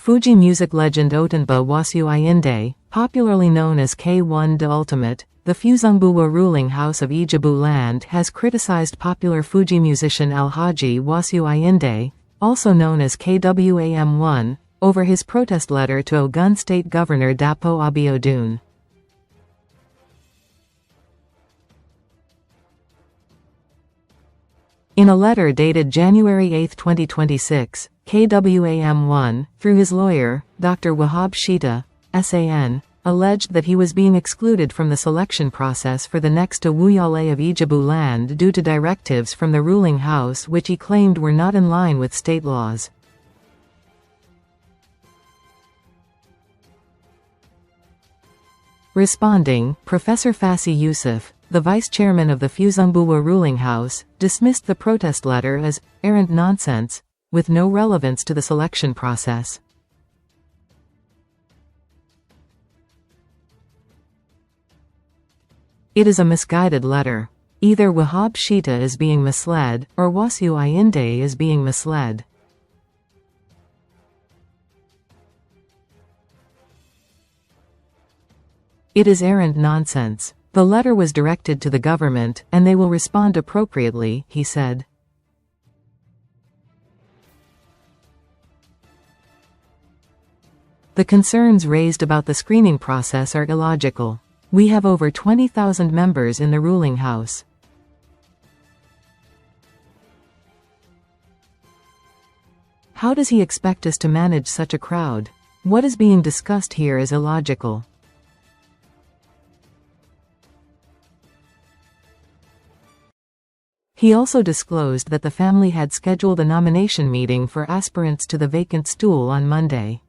Fuji music legend Otunba Wasiu Ayinde, popularly known as K1 the Ultimate, the Fusengbuwa Ruling House of Ijebu Land, has criticized popular Fuji musician Alhaji Wasiu Ayinde, also known as KWAM1, over his protest letter to Ogun State Governor Dapo Abiodun. In a letter dated January 8, 2026, KWAM1, through his lawyer, Dr. Wahab Shittu, SAN, alleged that he was being excluded from the selection process for the next Awujale of Ijebu Land due to directives from the ruling house which he claimed were not in line with state laws. Responding, Professor Fassy Yusuf, the vice-chairman of the Fusengbuwa Ruling House, dismissed the protest letter as arrant nonsense, with no relevance to the selection process. It is a misguided letter. Either Wahab Shittu is being misled, or Wasiu Ayinde is being misled. It is arrant nonsense. The letter was directed to the government, and they will respond appropriately, he said. The concerns raised about the screening process are illogical. We have over 20,000 members in the ruling house. How does he expect us to manage such a crowd? What is being discussed here is illogical. He also disclosed that the family had scheduled a nomination meeting for aspirants to the vacant stool on Monday.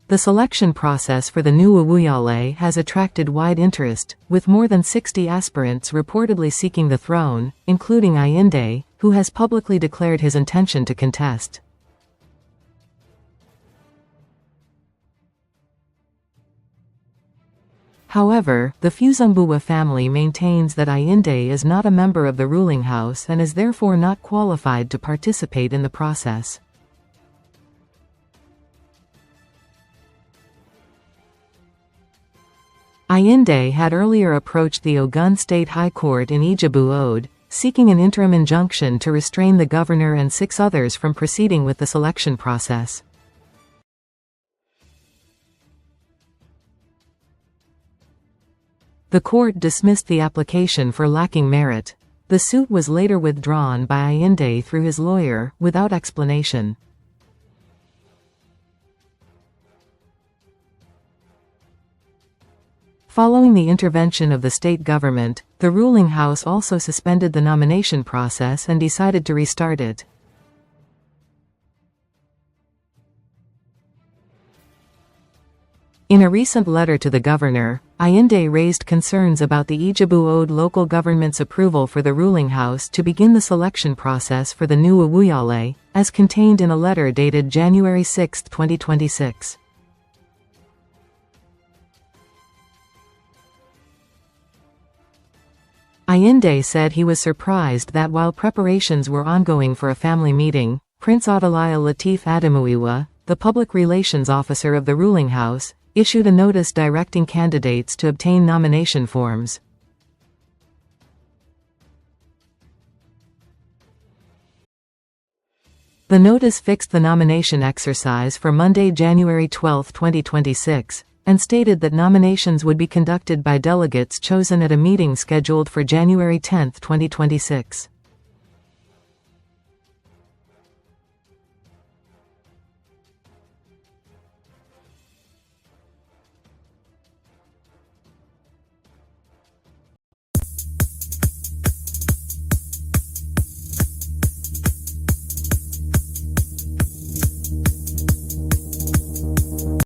The selection process for the new Awujale has attracted wide interest, with more than 60 aspirants reportedly seeking the throne, including Ayinde, who has publicly declared his intention to contest. However, the Fusengbuwa family maintains that Ayinde is not a member of the ruling house and is therefore not qualified to participate in the process. Ayinde had earlier approached the Ogun State High Court in Ijebu-Ode, seeking an interim injunction to restrain the governor and 6 others from proceeding with the selection process. The court dismissed the application for lacking merit. The suit was later withdrawn by Ayinde through his lawyer, without explanation. Following the intervention of the state government, the ruling house also suspended the nomination process and decided to restart it. In a recent letter to the governor, Ayinde raised concerns about the Ijebu-Ode Local Government's approval for the ruling house to begin the selection process for the new Awujale, as contained in a letter dated January 6, 2026. Ayinde said he was surprised that while preparations were ongoing for a family meeting, Prince Adeleye Lateef Ademuyiwa, the public relations officer of the ruling house, issued a notice directing candidates to obtain nomination forms. The notice fixed the nomination exercise for Monday, January 12, 2026, and stated that nominations would be conducted by delegates chosen at a meeting scheduled for January 10, 2026.